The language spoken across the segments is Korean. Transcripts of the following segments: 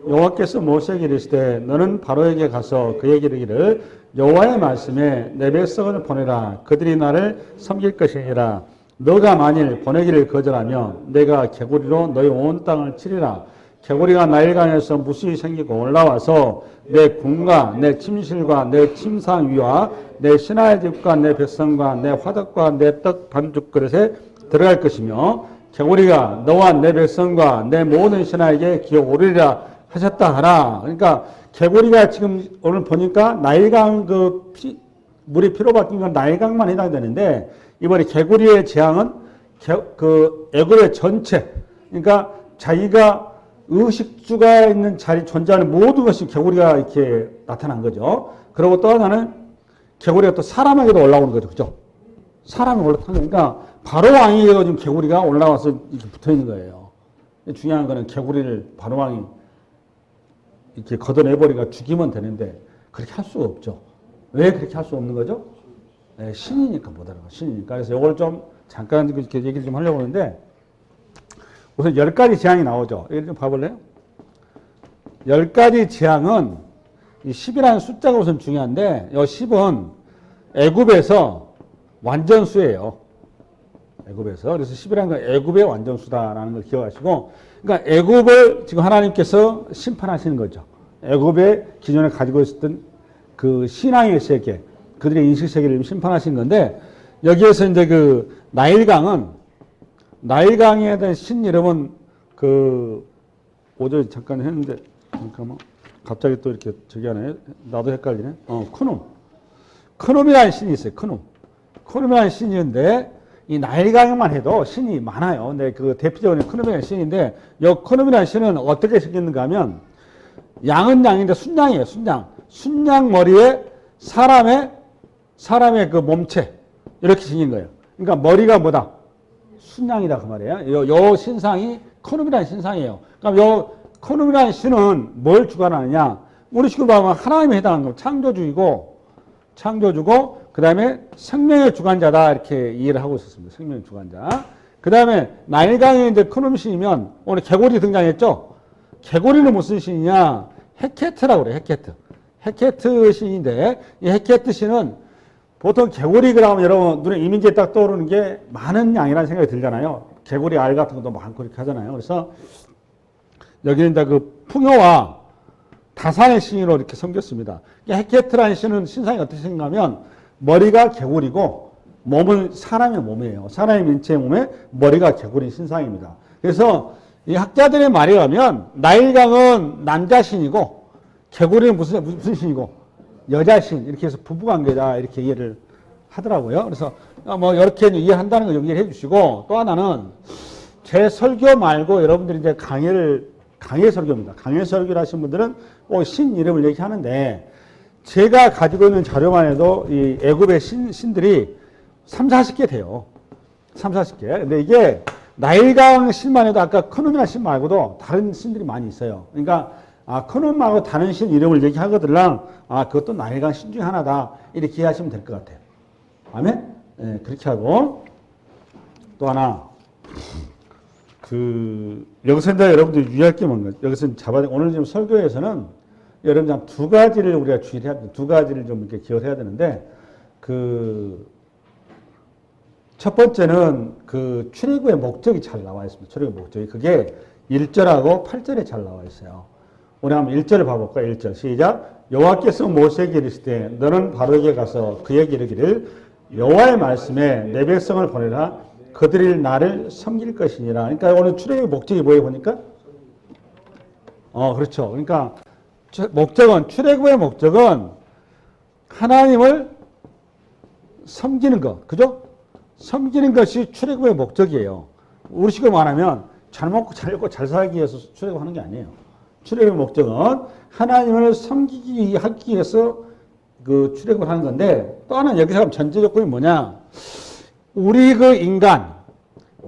여호와께서 모세에게 이르시되 너는 바로에게 가서 그에게 이르기를 여호와의 말씀에 내 백성을 보내라. 그들이 나를 섬길 것이니라. 너가 만일 보내기를 거절하면 내가 개구리로 너희 온 땅을 치리라. 개구리가 나일강에서 무수히 생기고 올라와서 내 궁과 내 침실과 내 침상 위와 내 신하의 집과 내 백성과 내 화덕과 내 떡 반죽 그릇에 들어갈 것이며 개구리가 너와 내 백성과 내 모든 신하에게 기어 오르리라 하셨다 하라. 그러니까 개구리가 지금 오늘 보니까 나일강 물이 피로 바뀐 건 나일강만 해당되는데 이번에 개구리의 재앙은 애굽의 전체, 그러니까 자기가 의식주가 있는 자리 존재하는 모든 것이 개구리가 이렇게 나타난 거죠. 그리고 또 하나는 개구리가 또 사람에게도 올라오는 거죠. 그죠? 사람이 올라타는 거니까 바로 왕에게도 지금 개구리가 올라와서 이렇게 붙어 있는 거예요. 중요한 거는 개구리를 바로 왕이 이렇게 걷어내버리가 죽이면 되는데 그렇게 할 수가 없죠. 왜 그렇게 할 수 없는 거죠? 네, 신이니까 못 알아요. 신이니까. 그래서 이걸 좀 잠깐 이렇게 얘기를 좀 하려고 하는데 우선 10가지 재앙이 나오죠. 이걸 좀 봐볼래요? 10가지 재앙은 이 10이라는 숫자가 우선 중요한데 이 10은 애굽에서 완전수예요. 애굽에서. 그래서 10이라는 건 애굽의 완전수다라는 걸 기억하시고 그러니까 애굽을 지금 하나님께서 심판하시는 거죠. 애굽의 기존에 가지고 있었던 그 신앙의 세계, 그들의 인식 세계를 심판하신 건데 여기에서 이제 그 나일강에 대한 신 이름은 어제 잠깐 했는데 잠깐만 갑자기 또 이렇게 저기 하네. 나도 헷갈리네. 크눔이라는 신이 있어요. 크눔이라는 신인데 이 나일강에만 해도 신이 많아요. 근데 그 대표적인 크눔이라는 신인데 이 크눔이라는 신은 어떻게 생겼는가 하면 양은 양인데 순양이에요. 순양 머리에 사람의 그 몸체 이렇게 생긴 거예요. 그러니까 머리가 뭐다? 순양이다 그 말이에요. 요 신상이 크눔이라는 신상이에요. 그럼 요 크눔이라는 신은 뭘 주관하느냐? 우리 식으로 보면 하나님에 해당하는 거 창조주고 그 다음에 생명의 주관자다 이렇게 이해를 하고 있었습니다. 생명의 주관자. 그 다음에 나일강에 이제 크눔 신이면 오늘 개구리 등장했죠? 개구리는 무슨 신이냐? 헤케트라고 그래요. 헤케트 신인데 이 헤케트 신은 보통 개구리 그러면 여러분 눈에 이민기에 딱 떠오르는 게 많은 양이라는 생각이 들잖아요. 개구리 알 같은 것도 많고 이렇게 하잖아요. 그래서 여기는 이제 그 풍요와 다산의 신으로 이렇게 섬겼습니다. 헤케트라는 신은 신상이 어떻게 생각하면 머리가 개구리고 몸은 사람의 몸이에요. 사람의 인체의 몸에 머리가 개구리 신상입니다. 그래서 이 학자들의 말에 의하면 나일강은 남자 신이고 개구리는 무슨 신이고 여자신 이렇게 해서 부부관계다 이렇게 이해를 하더라고요. 그래서 뭐 이렇게 이해한다는 걸 얘기를 해주시고 또 하나는 제 설교 말고 여러분들이 이제 강해 설교입니다. 강해 설교를 하신 분들은 신 이름을 얘기하는데 제가 가지고 있는 자료만 해도 이 애굽의 신들이 30-40개 돼요. 30-40개. 근데 이게 나일강 신만 해도 아까 크눔이라는 신 말고도 다른 신들이 많이 있어요. 그러니까 크눔 말고 다른 신 이름을 얘기하거들랑 그것도 나일강 신 중에 하나다 이렇게 이해하시면 될 것 같아요. 아멘? 네, 그렇게 하고 또 하나 여기서 이제 여러분들이 유의할 게 뭔가 여기서 오늘 지금 설교에서는 여러분 두 가지를 우리가 주의를 해야 돼. 두 가지를 좀 이렇게 기억을 해야 되는데 첫 번째는 출애굽의 목적이 잘 나와 있습니다. 출애굽의 목적이 그게 1절하고 8절에 잘 나와 있어요. 우리 한번 1절을 봐볼까요? 1절 시작. 여호와께서 모세에게 이르시되 너는 바로에게 가서 그에게 이르기를 여호와의 말씀에 내 백성을 보내라. 그들이 나를 섬길 것이니라. 그러니까 오늘 출애굽의 목적이 뭐예요 보니까? 그렇죠. 그러니까 출애굽의 목적은 하나님을 섬기는 것. 그죠? 섬기는 것이 출애굽의 목적이에요. 우리 식으로 말하면 잘 먹고 잘 입고 잘 살기 위해서 출애굽하는 게 아니에요. 출애굽의 목적은 하나님을 섬기기 하기 위해서 출애굽을 하는 건데 또 하나 여기서 전제 조건이 뭐냐? 우리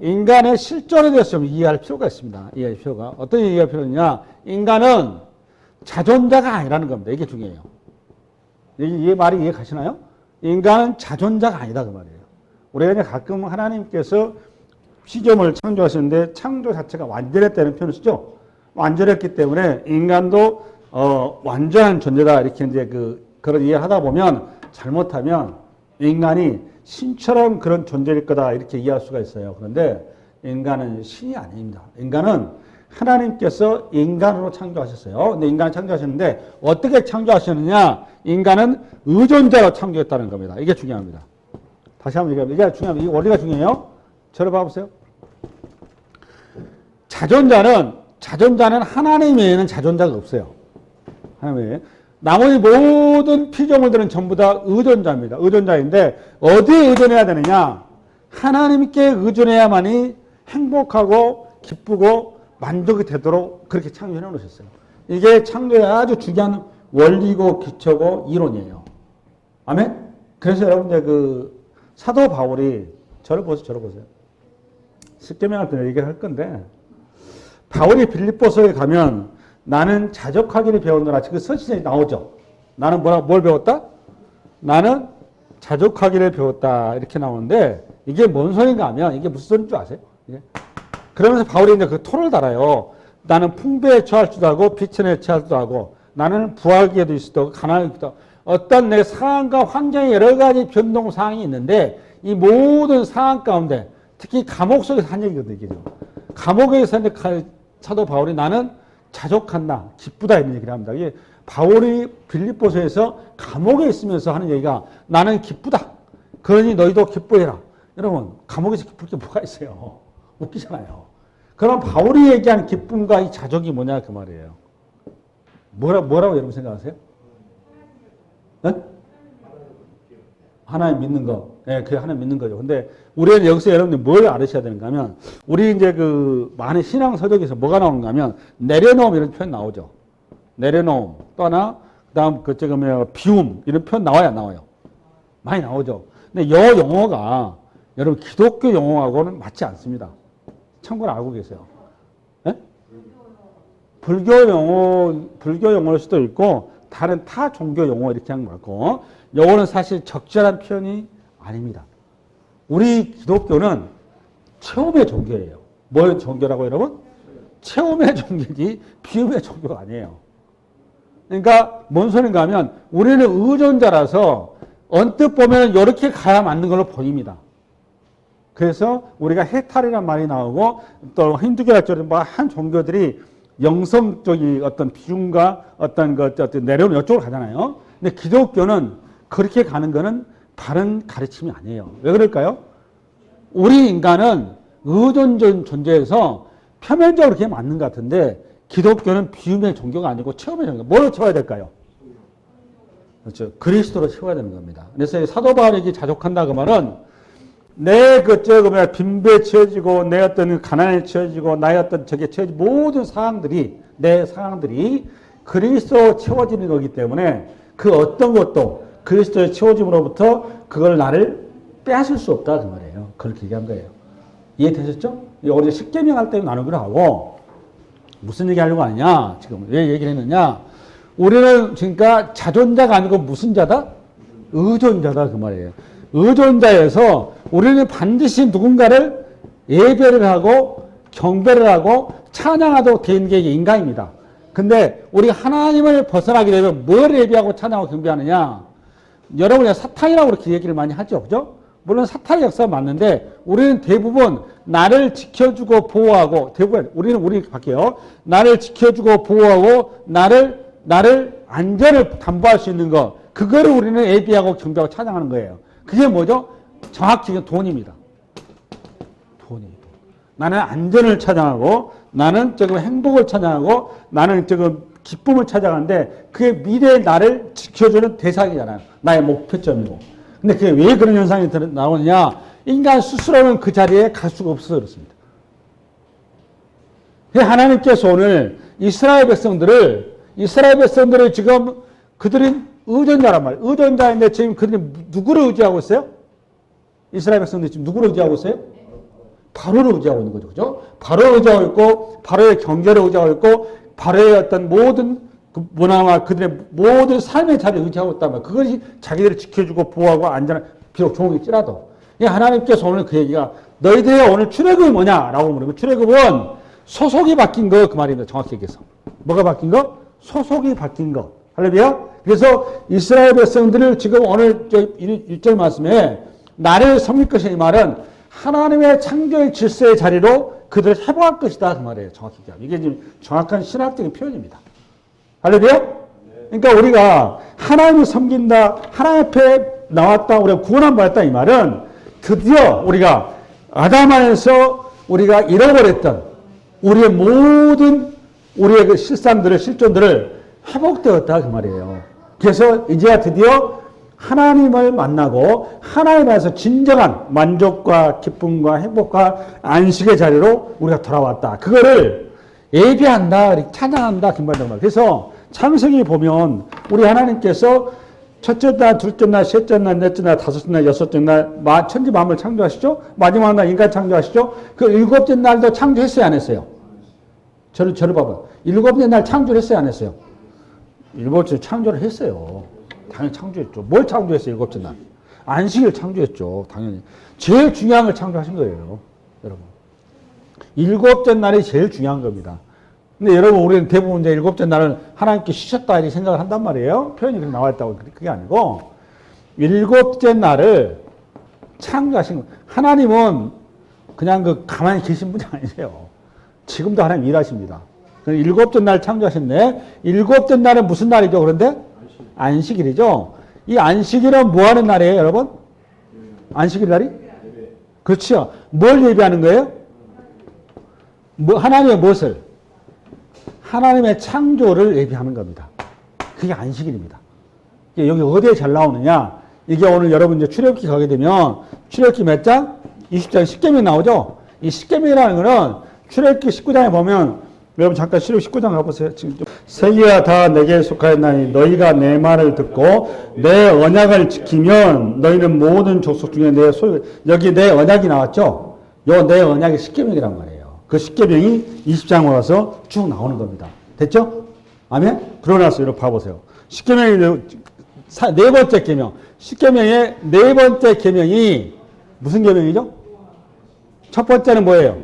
인간의 실존에 대해서 좀 이해할 필요가 있습니다. 이해할 필요가. 어떤 이해할 필요냐? 인간은 자존자가 아니라는 겁니다. 이게 중요해요. 이 말이 이해 가시나요? 인간은 자존자가 아니다 그 말이에요. 우리가 이제 가끔 하나님께서 피조물을 창조하시는데 창조 자체가 완전했다는 표현을 쓰죠. 완전했기 때문에 인간도 완전한 존재다 이렇게 이제 그런 이해를 하다 보면 잘못하면 인간이 신처럼 그런 존재일 거다 이렇게 이해할 수가 있어요. 그런데 인간은 신이 아닙니다. 인간은 하나님께서 인간으로 창조하셨어요. 근데 인간을 창조하셨는데 어떻게 창조하셨느냐? 인간은 의존자로 창조했다는 겁니다. 이게 중요합니다. 다시 한번 얘기합니다. 이게 중요합니다. 이 원리가 중요해요. 저를 봐보세요. 자존자는 하나님 외에는 자존자가 없어요. 하나님 외에. 나머지 모든 피조물들은 전부 다 의존자입니다. 의존자인데 어디에 의존해야 되느냐? 하나님께 의존해야만이 행복하고 기쁘고 만족이 되도록 그렇게 창조해 놓으셨어요. 이게 창조의 아주 중요한 원리고 기초고 이론이에요. 아멘? 그래서 여러분들 사도 바울이 저를 보세요. 십계명을 또 얘기를 할 건데 바울이 빌립보서에 가면 나는 자족하기를 배웠노라. 지금 서신에 나오죠. 나는 뭘 배웠다? 나는 자족하기를 배웠다. 이렇게 나오는데 이게 뭔 소린가 하면 이게 무슨 소리인 줄 아세요? 이게? 그러면서 바울이 이제 그 토를 달아요. 나는 풍부에 처할 수도 하고 비천에 처할 수도 하고 나는 부하기에도 있을 수도 하고 가난하기도 하고 어떤 내 상황과 환경에 여러 가지 변동 사항이 있는데 이 모든 상황 가운데 특히 감옥 속에서 한 얘기거든요. 이게. 감옥에서 사도 바울이 나는 자족한다, 기쁘다 이런 얘기를 합니다. 이게 바울이 빌립보서에서 감옥에 있으면서 하는 얘기가 나는 기쁘다. 그러니 너희도 기뻐해라. 여러분 감옥에서 기쁠 게 뭐가 있어요? 웃기잖아요. 그럼 바울이 얘기한 기쁨과 이 자족이 뭐냐 그 말이에요. 뭐라고 여러분 생각하세요? 네? 하나님 믿는 거. 예, 그게 하나님 믿는 거죠. 근데 우리는 여기서 여러분들 뭘 알으셔야 되는가 하면 우리 이제 많은 신앙 서적에서 뭐가 나오는가 하면 내려놓음 이런 표현 나오죠. 내려놓음. 또 하나 그다음 비움 이런 표현 나와요, 안 나와요? 많이 나오죠. 근데 용어가 여러분 기독교 용어하고는 맞지 않습니다. 참고로 알고 계세요. 네? 불교 용어일 수도 있고 다른 타 종교 용어 이렇게 하는 거 같고 요거는 사실 적절한 표현이 아닙니다. 우리 기독교는 체험의 종교예요. 뭘 종교라고 여러분? 체험의 종교지 비움의 종교가 아니에요. 그러니까 뭔 소린가 하면 우리는 의존자라서 언뜻 보면 이렇게 가야 맞는 걸로 보입니다. 그래서 우리가 해탈이라는 말이 나오고 또 힌두교랄 한 종교들이 영성적인 어떤 비중과 어떤 내려오는 이쪽으로 가잖아요. 근데 기독교는 그렇게 가는 거는 다른 가르침이 아니에요. 왜 그럴까요? 우리 인간은 의존적 존재에서 표면적으로 그게 맞는 것 같은데 기독교는 비움의 종교가 아니고 체험의 종교. 뭘로 채워야 될까요? 그렇죠. 그리스도로 채워야 되는 겁니다. 그래서 사도 바울에게 자족한다 그 말은 내 빈부에 채워지고 내 어떤 가난에 채워지고 나의 어떤 저게 채워지고 모든 상황들이 내 상황들이 그리스도로 채워지는 거기 때문에 그 어떤 것도 그리스도의 채워짐으로부터 그걸 나를 빼앗을 수 없다 그 말이에요. 그렇게 얘기한 거예요. 이해되셨죠? 어제 십계명 할 때 나눈 걸 하고 무슨 얘기 하려고 하느냐? 지금 왜 얘기를 했느냐? 우리는 그러니까 자존자가 아니고 무슨 자다? 의존자다 그 말이에요. 의존자에서 우리는 반드시 누군가를 예배를 하고 경배를 하고 찬양하도록 되는 게 인간입니다. 근데 우리 하나님을 벗어나게 되면 뭘 예배하고 찬양하고 경배하느냐? 여러분이 사탄이라고 그렇게 얘기를 많이 하죠. 그죠? 물론 사탄의 역사가 맞는데 우리는 대부분 나를 지켜주고 보호하고 우리 바뀌어요. 나를 지켜주고 보호하고 나를 안전을 담보할 수 있는 거 그거를 우리는 예배하고 경배하고 찬양하는 거예요. 그게 뭐죠? 정확히 돈입니다. 돈이. 나는 안전을 찬양하고 나는 행복을 찬양하고 나는 기쁨을 찾아가는데 그게 미래의 나를 지켜주는 대상이잖아요. 나의 목표점이고. 근데 그게 왜 그런 현상이 나오느냐? 인간 스스로는 그 자리에 갈 수가 없어서 그렇습니다. 하나님께서 오늘 이스라엘 백성들을 지금 그들은 의존자란 말이에요. 의존자인데 지금 그들이 누구를 의지하고 있어요? 이스라엘 백성들이 지금 누구를 의지하고 있어요? 바로를 의지하고 있는 거죠. 그죠? 바로를 의지하고 있고, 바로의 경계를 의지하고 있고, 바로의 어떤 모든 문화와 그들의 모든 삶의 자리를 의지하고 있단 말이에요. 그것이 자기들을 지켜주고 보호하고 안전한, 비록 종일지라도. 하나님께서 오늘 그 얘기가 너희들의 오늘 출애굽이 뭐냐라고 물으면 출애굽은 소속이 바뀐 거 그 말입니다. 정확히 얘기해서. 뭐가 바뀐 거? 소속이 바뀐 거. 할렐루야. 그래서 이스라엘 백성들을 지금 오늘 1절 말씀에 나를 섬길 것이 이 말은 하나님의 창조의 질서의 자리로 그들을 회복할 것이다 그 말이에요. 정확히 얘기하면. 이게 지금 정확한 신학적인 표현입니다. 할렐루야. 그러니까 우리가 하나님을 섬긴다, 하나님 앞에 나왔다, 우리가 구원함 받았다 이 말은 드디어 우리가 아담 안에서 우리가 잃어버렸던 우리의 모든 우리의 그 실상들을, 실존들을 회복되었다 그 말이에요. 그래서 이제야 드디어 하나님을 만나고 하나님 안에서 진정한 만족과 기쁨과 행복과 안식의 자리로 우리가 돌아왔다. 그거를 예배한다, 찬양한다 그 말이에요. 그래서 창세기 보면 우리 하나님께서 첫째 날, 둘째 날, 셋째 날, 넷째 날, 다섯째 날, 여섯째 날 천지 만물을 창조하시죠. 마지막 날 인간 창조하시죠. 그 일곱째 날도 창조했어요, 안 했어요? 저를 봐봐. 일곱째 날 창조를 했어요, 안 했어요? 일곱째 창조를 했어요. 당연히 창조했죠. 뭘 창조했어요, 일곱째 날? 안식일 창조했죠, 당연히. 제일 중요한 걸 창조하신 거예요, 여러분. 일곱째 날이 제일 중요한 겁니다. 근데 여러분, 우리는 대부분 이제 일곱째 날은 하나님께 쉬셨다 이렇게 생각을 한단 말이에요. 표현이 그렇게 나와 있다고. 그게 아니고, 일곱째 날을 창조하신 거. 하나님은 그냥 가만히 계신 분이 아니세요. 지금도 하나님 일하십니다. 일곱째 날 창조하셨네. 일곱째 날은 무슨 날이죠, 그런데? 안식일이죠. 이 안식일은 뭐 하는 날이에요, 여러분? 안식일 날이? 그렇죠. 뭘 예배하는 거예요? 하나님의 무엇을? 하나님의 창조를 예배하는 겁니다. 그게 안식일입니다. 여기 어디에 잘 나오느냐? 이게 오늘 여러분 이제 출애굽기 가게 되면 출애굽기 몇 장? 20장 10계명 나오죠? 이 10계명이라는 거는 출애굽기 19장에 보면 여러분 잠깐 출애굽기 19장 가보세요. 지금 세계가 다 내게 속하였나니 너희가 내 말을 듣고 내 언약을 지키면 너희는 모든 족속 중에 내 소유, 여기 내 언약이 나왔죠? 요 내 언약이 10계명이란 말이에요. 그 10계명이 20장 와서 쭉 나오는 겁니다. 됐죠? 아멘? 그러고 나서 이렇게 봐보세요. 10계명이 네 번째 계명. 10계명의 네 번째 계명이 무슨 계명이죠? 첫 번째는 뭐예요?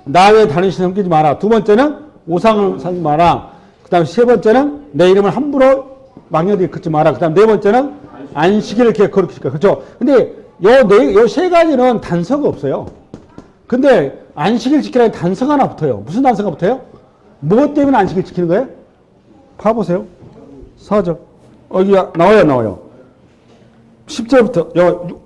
나 외에 다른 신 섬기지 마라. 두 번째는 우상을 섬기지 마라. 그 다음에 세 번째는 내 이름을 함부로 망령되게 걷지 마라. 그 다음 네 번째는 안식일을 거룩히 지켜. 그렇죠? 근데 요 세 가지는 단서가 없어요. 근데 안식일 지키라는 단서가 하나 붙어요. 무슨 단서가 붙어요? 무엇 때문에 안식일 지키는 거예요? 봐보세요. 4절. 여기 나와요. 10절부터,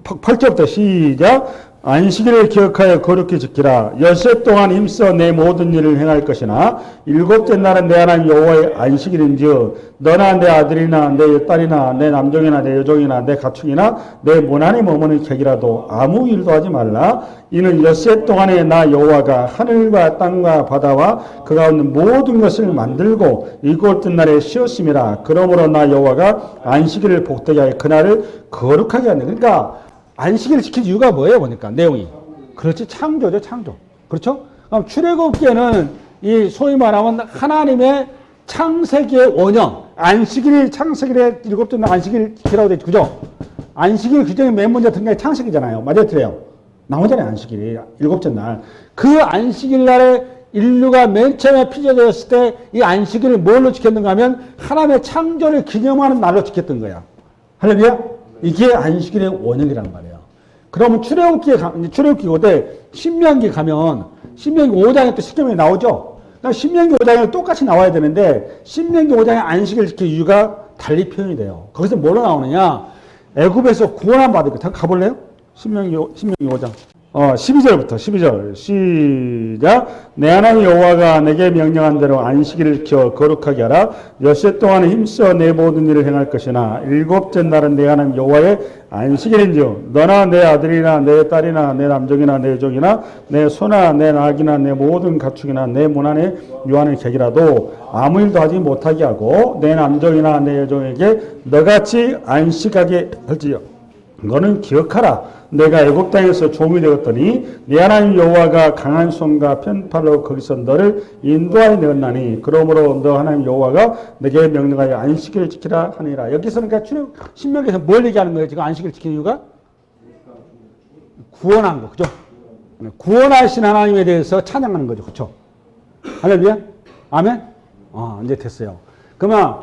8절부터 시작. 안식일을 기억하여 거룩히 지키라. 엿새 동안 힘써 내 모든 일을 행할 것이나 일곱째 날은 내 하나님 여호와의 안식일인즉 너나 내 아들이나 내 딸이나 내 남종이나 내 여종이나 내 가축이나 내 문 안에 머무는 객이라도 아무 일도 하지 말라. 이는 엿새 동안에 나 여호와가 하늘과 땅과 바다와 그 가운데 모든 것을 만들고 일곱째 날에 쉬었음이라. 그러므로 나 여호와가 안식일을 복되게 하여 그날을 거룩하게 하네. 그러니까 안식일을 지킬 이유가 뭐예요? 보니까 내용이. 그렇지, 창조죠, 창조. 그렇죠? 그럼 출애굽기에는 이 소위 말하면 하나님의 창세기의 원형, 안식일이 창세기의 일곱째 날 안식일 지키라고 되어 있죠. 그죠? 안식일 규정이 맨 먼저 등장이 창세기잖아요. 맞아요, 틀려요? 나오잖아요, 안식일이. 일곱째 날. 그 안식일 날에 인류가 맨 처음에 피조되었을 때 이 안식일을 뭘로 지켰는가 하면 하나님의 창조를 기념하는 날로 지켰던 거야. 할렐루야? 이게 안식일의 원형이란 말이에요. 그러면 출애굽기 때 신명기 가면 신명기 5장에 또 10계명이 나오죠. 그러니까 신명기 5장에 똑같이 나와야 되는데 신명기 5장에 안식일 지킬 이유가 달리 표현이 돼요. 거기서 뭐로 나오느냐? 애굽에서 구원함 받을 거. 잠깐 가볼래요? 신명기 5장. 12절부터 12절 시작. 내 하나님 여호와가 내게 명령한 대로 안식일을 지켜 거룩하게 하라. 엿새 동안 힘써 내 모든 일을 행할 것이나 일곱째 날은 내 하나님 여호와의 안식일인즉 너나 내 아들이나 내 딸이나 내 남종이나 내 여종이나 내 소나 내 낙이나 내 모든 가축이나 내 문 안에 유하는 객이라도 아무 일도 하지 못하게 하고 내 남종이나 내 여종에게 너같이 안식하게 할지요. 너는 기억하라. 내가 애굽 땅에서 종이 되었더니 네 하나님 여호와가 강한 손과 편팔로 거기서 너를 인도하여 내었나니 그러므로 너 하나님 여호와가 내게 명령하여 안식일을 지키라 하니라. 여기서는 그러니까 신명기에서 뭘 얘기하는 거예요? 지금 안식일을 지키는 이유가? 구원한 거, 그죠? 구원하신 하나님에 대해서 찬양하는 거죠, 그렇죠? 할렐루야? 아멘? 이제 됐어요. 그러면,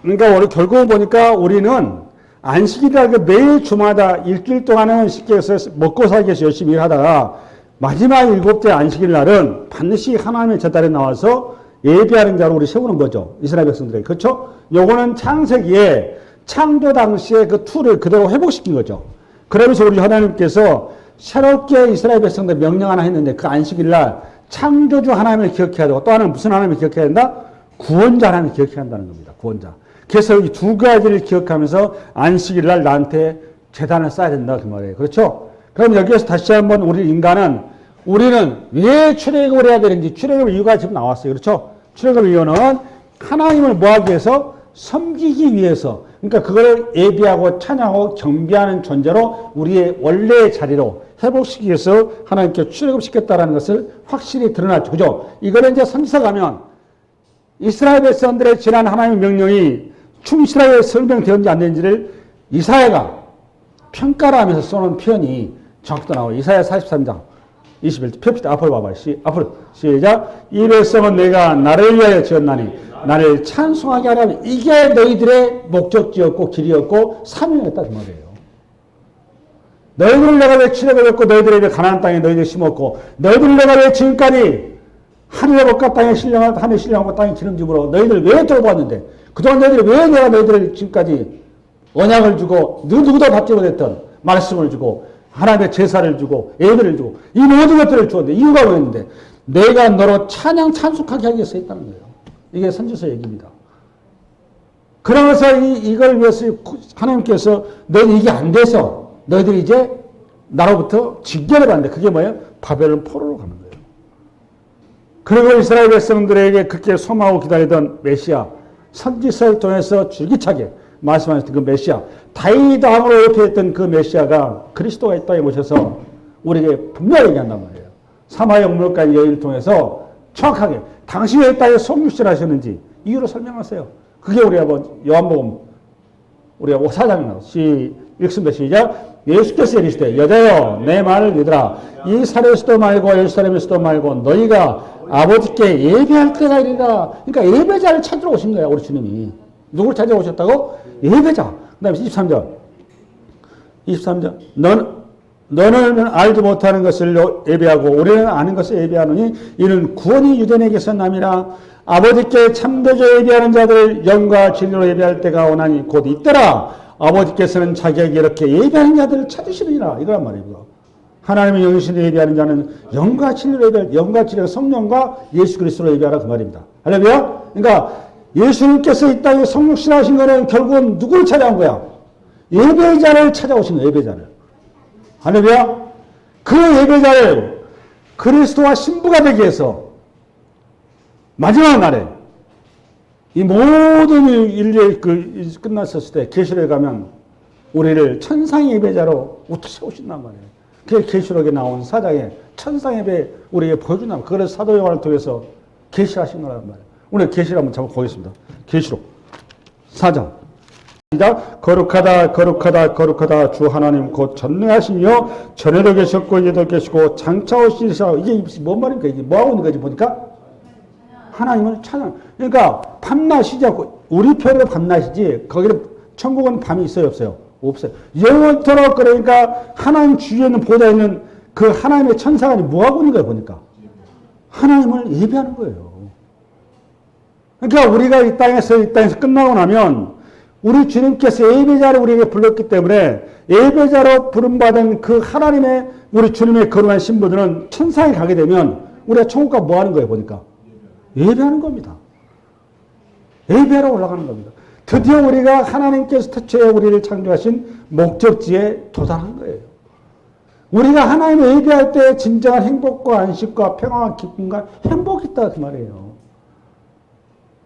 그러니까 우리 결국은 보니까 우리는 안식일이라는 게 매일 주마다 일주일 동안은 쉽게 해서 먹고 살기 위해서 열심히 일하다가 마지막 7째 안식일 날은 반드시 하나님의 제단에 나와서 예배하는 자로 우리 세우는 거죠. 이스라엘 백성들에게. 그렇죠? 요거는 창세기에 창조 당시에 그 툴을 그대로 회복시킨 거죠. 그러면서 우리 하나님께서 새롭게 이스라엘 백성들 명령 하나 했는데 그 안식일 날 창조주 하나님을 기억해야 되고 또 하나는 무슨 하나님을 기억해야 된다? 구원자 하나님을 기억해야 한다는 겁니다. 구원자. 그래서 이 두 가지를 기억하면서 안식일 날 나한테 제단을 쌓아야 된다 그 말이에요. 그렇죠? 그럼 여기에서 다시 한번 우리는 왜 출애굽을 해야 되는지 출애굽 이유가 지금 나왔어요. 그렇죠? 출애굽 이유는 하나님을 뭐하기 위해서? 섬기기 위해서. 그러니까 그걸 예비하고 찬양하고 경배하는 존재로 우리의 원래의 자리로 회복시키기 위해서 하나님께 출애굽시켰다라는 것을 확실히 드러났죠. 그죠? 이거는 이제 선지서 가면 이스라엘 백성들의 지난 하나님의 명령이 충실하게 설명되었는지 안 되는지를 이사야가 평가를 하면서 써놓은 표현이 정확히 나와요. 이사야 43장 21절 펴시다. 앞으로 봐봐요. 앞으로 시작. 이 백성은 내가 나를 위하여 지었나니 나를 찬송하게 하려면 이게 너희들의 목적지였고 길이었고 사명이었다 그 말이에요. 너희들을 내가 왜 출애굽했고 너희들을 왜 가나안 땅에 너희들이 심었고 너희들을 내가 왜 지금까지 하늘의 복과 땅에 신령한 하늘 신령하고 땅에 기름짐으로 너희들 왜 돌보았는데 그동안 너희들이 왜 내가 너희들을 지금까지 언약을 주고 누구도 받지 못했던 말씀을 주고 하나님의 제사를 주고 예배를 주고 이 모든 것들을 주었는데 이유가 뭐였는데 내가 너로 찬송하게 하기 위해서 했다는 거예요. 이게 선지서 얘기입니다. 그러면서 이걸 위해서 하나님께서 너희들 이게 안 돼서 너희들이 이제 나로부터 징계를 받는데 그게 뭐예요? 바벨론 포로로 가는 거예요. 그리고 이스라엘 백성들에게 그렇게 소망하고 기다리던 메시아 선지서를 통해서 줄기차게 말씀하셨던 그 메시아 다윗 왕으로 예표했던 그 메시아가 그리스도가 이 땅에 오셔서 우리에게 분명히 얘기한단 말이에요. 사마의 영물까지 여인을 통해서 정확하게 당신이 이 땅에 속육신 하셨는지 이유로 설명하세요. 그게 우리 한번 요한복음 우리가 4장에 나와서 읽습니다. 시작. 예수께서 이르시되 여자여 내 말을 믿으라. 이 사례에서도 말고 예루살렘에서도 말고 너희가 아버지께 예배할 때가 이르라. 그러니까 예배자를 찾으러 오신 거야 우리 주님이. 누구를 찾아오셨다고? 예배자. 그 다음에 23절. 너는 알지 못하는 것을 예배하고 우리는 아는 것을 예배하노니 이는 구원이 유대인에게서 남이라. 아버지께 참되게 예배하는 자들 영과 진리로 예배할 때가 오나니 곧 있더라. 아버지께서는 자기에게 이렇게 예배하는 자들을 찾으시느니라. 이거란 말이고요. 하나님의 영신을 예배하는 자는 영과 진리로 예배할 영과 진리가 성령과 예수 그리스도로 예배하라 그 말입니다. 할렐루야. 그러니까 예수님께서 이 땅에 성육신하신 거는 결국은 누구를 찾아온 거야? 예배자를 찾아오신 거야. 예배자를. 할렐루야. 그 예배자를 그리스도와 신부가 되기 위해서 마지막 날에 이 모든 일이 끝났었을 때 계시록에 가면 우리를 천상의 예배자로 우뚝 세우신단 말이에요. 그게 계시록에 나온 4장에 천상 예배 우리에게 보여준단 말이에요. 그걸 사도 요한을 통해서 계시하신 거란 말이에요. 오늘 계시를 한번 잠깐 보겠습니다. 계시록 4장. 거룩하다 거룩하다 거룩하다 주 하나님 곧 전능하시며 전에도 계셨고 이제도 계시고 장차 오시리라. 이게 뭔 말입니까? 이게 뭐하고 있는 거지 보니까? 하나님을 찬양. 그러니까 밤낮이지 않고 우리 편으로 밤낮이지 거기는 천국은 밤이 있어요 없어요? 없어요. 영원토록. 그러니까 하나님 주위에 있는 보좌에 있는 그 하나님의 천사가 뭐하고 있는 거예요 보니까? 하나님을 예배하는 거예요. 그러니까 우리가 이 땅에서 끝나고 나면 우리 주님께서 예배자를 우리에게 불렀기 때문에 예배자로 부름받은 그 하나님의 우리 주님의 거룩한 신부들은 천상에 가게 되면 우리가 천국 가면 뭐 하는 거예요 보니까? 예배하는 겁니다. 예배하러 올라가는 겁니다. 드디어 우리가 하나님께서 태초에 우리를 창조하신 목적지에 도달한 거예요. 우리가 하나님을 예배할 때 진정한 행복과 안식과 평화와 기쁨과 행복이 있다 그 말이에요.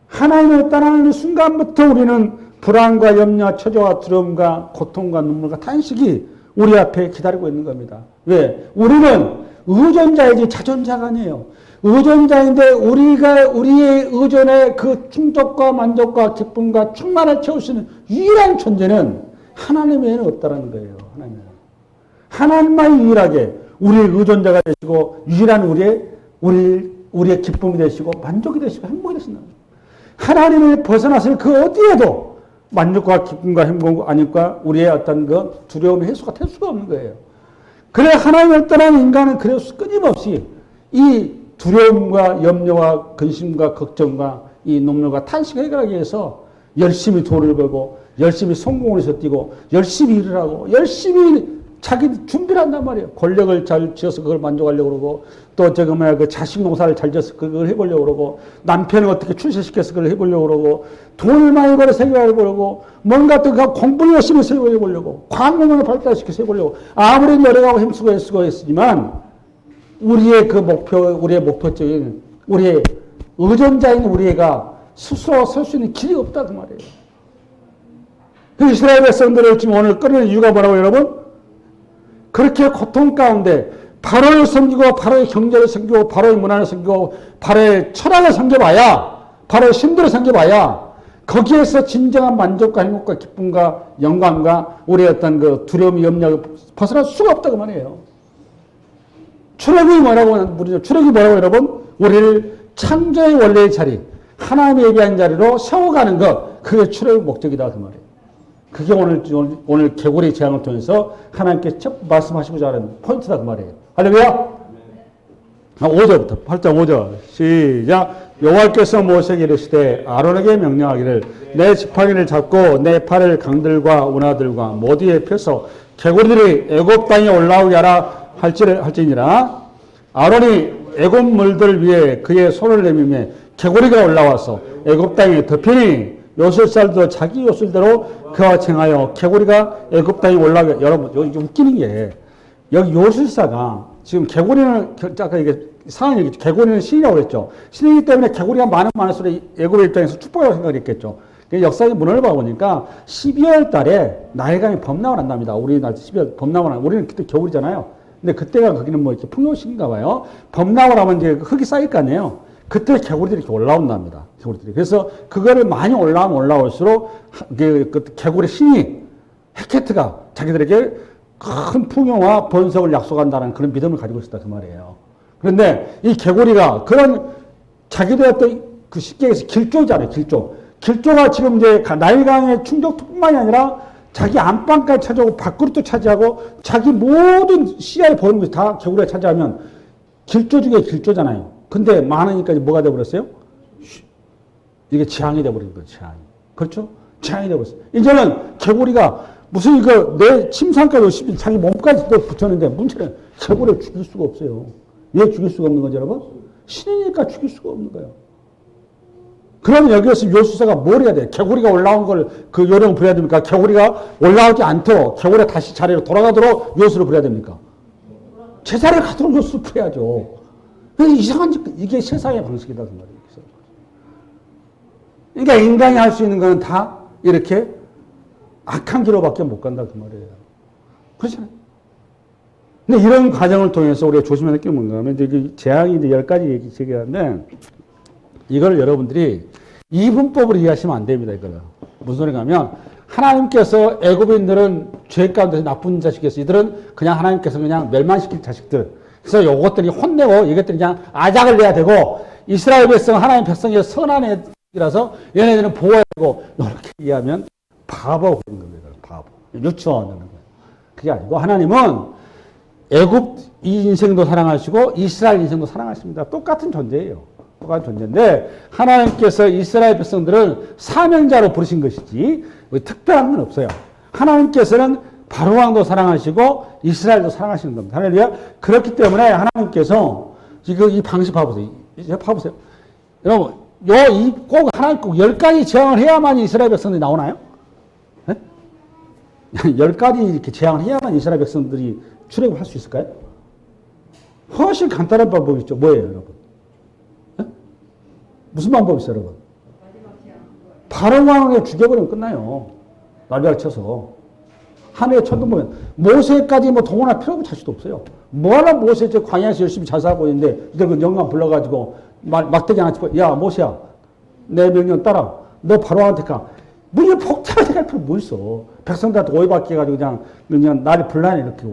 하나님을 떠나는 순간부터 우리는 불안과 염려, 초조와 두려움과 고통과 눈물과 탄식이 우리 앞에 기다리고 있는 겁니다. 왜? 우리는 의존자이지 자존자가 아니에요. 의존자인데 우리의 의존의 그 충족과 만족과 기쁨과 충만을 채울 수 있는 유일한 존재는 하나님 외에는 없다는 거예요. 하나님만 유일하게 우리의 의존자가 되시고 유일한 우리의 우리의 기쁨이 되시고 만족이 되시고 행복이 되신다. 하나님을 벗어나서 그 어디에도 만족과 기쁨과 행복과 안익과 우리의 어떤 그 두려움의 해소가 될 수가 없는 거예요. 그래 하나님을 떠난 인간은 그래서 끊임없이 이 두려움과 염려와 근심과 걱정과 이 nom력과 탄식을 해결하기 위해서 열심히 돈을 벌고 열심히 성공을 해서 뛰고 열심히 일을 하고 열심히 자기 준비를 한단 말이에요. 권력을 잘 지어서 그걸 만족하려고 그러고 또 저거 뭐야 그 자식 농사를 잘 지어서 그걸 해보려고 그러고 남편을 어떻게 출세시켜서 그걸 해보려고 그러고 돈을 많이 벌어서 해보려고 그러고 뭔가 또 공부를 열심히 해서 해보려고 과학능력을 발달시켜서 해보려고 아무리 노력하고 힘쓰고 애쓰고 했지만 우리의 그 목표, 우리의 목표적인 우리의 의존자인 우리가 스스로 설 수 있는 길이 없다 그 말이에요. 그 이스라엘 백성들을 지금 오늘 끌어낸 이유가 뭐라고 여러분? 그렇게 고통 가운데 바로를 섬기고 바로의 경제를 섬기고 바로의 문화를 섬기고 바로의 철학을 섬겨봐야 바로의 신들을 섬겨봐야 거기에서 진정한 만족과 행복과 기쁨과 영광과 우리의 어떤 그 두려움, 염려를 벗어날 수가 없다 그 말이에요. 출애굽이 뭐라고 출애굽이 뭐라고 여러분? 우리를 창조의 원래의 자리 하나님의 예비한 자리로 세워가는 것 그게 출애굽 목적이다 그 말이에요. 그게 오늘 개구리 재앙을 통해서 하나님께 첫 말씀하시고자 하는 포인트다 그 말이에요. 할렐루야. 5절부터 8장 5절 시작. 여호와께서 모세에게 이르시되 아론에게 명령하기를 내 지팡이를 잡고 내 팔을 강들과 운하들과 모두에 펴서 개구리들이 애굽 땅에 올라오게 하라 할지니라. 아론이 애굽 물들 위에 그의 손을 내밀매 개구리가 올라와서 애굽 땅에 덮이니 요술살도 자기 요술대로 그와 쟁하여 개구리가 애굽 땅에 올라오게. 여러분 여기 웃기는 게 여기 요술사가 지금 개구리는 아까 이게 상황이 개구리는 신이라고 그랬죠. 신이기 때문에 개구리가 많을수록 애굽의 입장에서 축복이라고 생각했겠죠. 역사의 문헌을 봐보니까 12월 달에 나일강이 범람을 한답니다. 우리나라 12월 범람을 하는 우리는 그때 겨울이잖아요. 근데 그때가 거기는 뭐 이렇게 풍요시기인가 봐요. 범람을 하면 이제 흙이 쌓일 거 아니에요. 그때 개구리들이 이렇게 올라온답니다. 개구리들이. 그래서 그거를 많이 올라오면 올라올수록 그 개구리 신이 헤케트가 자기들에게 큰 풍요와 번성을 약속한다는 그런 믿음을 가지고 있었다 그 말이에요. 그런데 이 개구리가 그런 자기들의 어떤 그 쉽게 얘기해서 길조잖아요. 길조가 지금 이제 나일강의 충격뿐만이 아니라 자기 안방까지 차지하고 밥그릇도 차지하고 자기 모든 시야에 보이는 것이 다 개구리가 차지하면 길조 중에 길조잖아요. 근데 많으니까 뭐가 돼버렸어요? 이게 재앙이 돼버린 거예요. 재앙이. 그렇죠? 재앙이 돼버렸어요. 이제는 개구리가 무슨 이거 내 침상까지 자기 몸까지 또 붙였는데 문제는 개구리를 죽일 수가 없어요. 왜 죽일 수가 없는 거죠, 여러분? 신이니까 죽일 수가 없는 거예요. 그러면 여기에서 요술사가 뭘 해야 돼요? 개구리가 올라온 걸 그 요령을 부려야 됩니까? 개구리가 올라오지 않도록 개구리가 다시 자리로 돌아가도록 요술을 부려야 됩니까? 제자리에 가도록 요술을 부려야죠. 이상한 이게 세상의 방식이다 그 말이에요. 그러니까 인간이 할 수 있는 건 다 이렇게 악한 길로밖에 못 간다 그 말이에요. 그렇잖아요. 근데 이런 과정을 통해서 우리가 조심해야 될 게 뭔가 하면 이제 재앙이 이제 10가지 얘기하는데 이걸 여러분들이 이분법으로 이해하시면 안 됩니다. 이거는 무슨 소리가 하면 하나님께서 애굽인들은 죄 가운데서 나쁜 자식이었어. 이들은 그냥 하나님께서 그냥 멸망시킬 자식들. 그래서 요것들이 혼내고 이것들이 그냥 아작을 내야 되고 이스라엘 백성 하나님 백성이 선한 애들이라서 얘네들은 보호해야 되고 이렇게 이해하면 바보가 되는 겁니다. 바보. 유치원하는 거예요. 그게 아니고 하나님은 애굽 이 인생도 사랑하시고 이스라엘 인생도 사랑하십니다. 똑같은 존재예요. 똑같은 존재인데 하나님께서 이스라엘 백성들은 사명자로 부르신 것이지 특별한 건 없어요. 하나님께서는 바로왕도 사랑하시고 이스라엘도 사랑하시는 겁니다. 할렐루야. 그렇기 때문에 하나님께서 지금 이 방식 봐보세요. 이제 봐보세요. 여러분, 꼭 하나님 꼭 10가지 재앙을 해야만 이스라엘 백성들이 나오나요? 10가지 이렇게 재앙을 해야만 이스라엘 백성들이 출애굽을 할 수 있을까요? 훨씬 간단한 방법이 있죠. 뭐예요, 여러분? 무슨 방법이 있어요, 여러분? 바로왕을 죽여버리면 끝나요. 날벼락 쳐서. 하늘에 천둥 보면 모세까지 뭐 동원할 필요가 자식도 없어요. 뭐하러 모세 저 광야에서 열심히 자사하고 있는데 이들 그 영감 불러가지고 막대기 하나 치고 야 모세야 내 명령 따라 너 바로한테 가. 뭐 이게 복잡하게 갈 필요 뭐 있어. 백성들한테 오해받게 해가지고 그냥 나를 불러내 이렇게.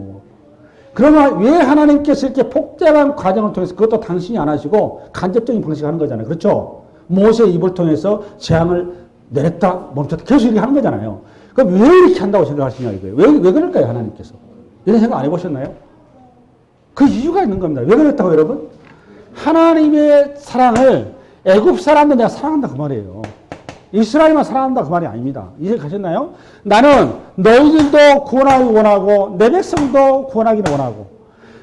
그러면 왜 하나님께서 이렇게 복잡한 과정을 통해서 그것도 당신이 안 하시고 간접적인 방식으로 하는 거잖아요. 그렇죠? 모세의 입을 통해서 재앙을 내렸다 멈췄다 계속 이렇게 하는 거잖아요. 그럼 왜 이렇게 한다고 생각하시냐 이거예요. 왜 그럴까요 하나님께서? 이런 생각 안 해보셨나요? 그 이유가 있는 겁니다. 왜 그랬다고 여러분? 하나님의 사랑을 애굽 사람들 내가 사랑한다 그 말이에요. 이스라엘만 사랑한다 그 말이 아닙니다. 이해 가셨나요? 나는 너희들도 구원하기 원하고 내 백성도 구원하기를 원하고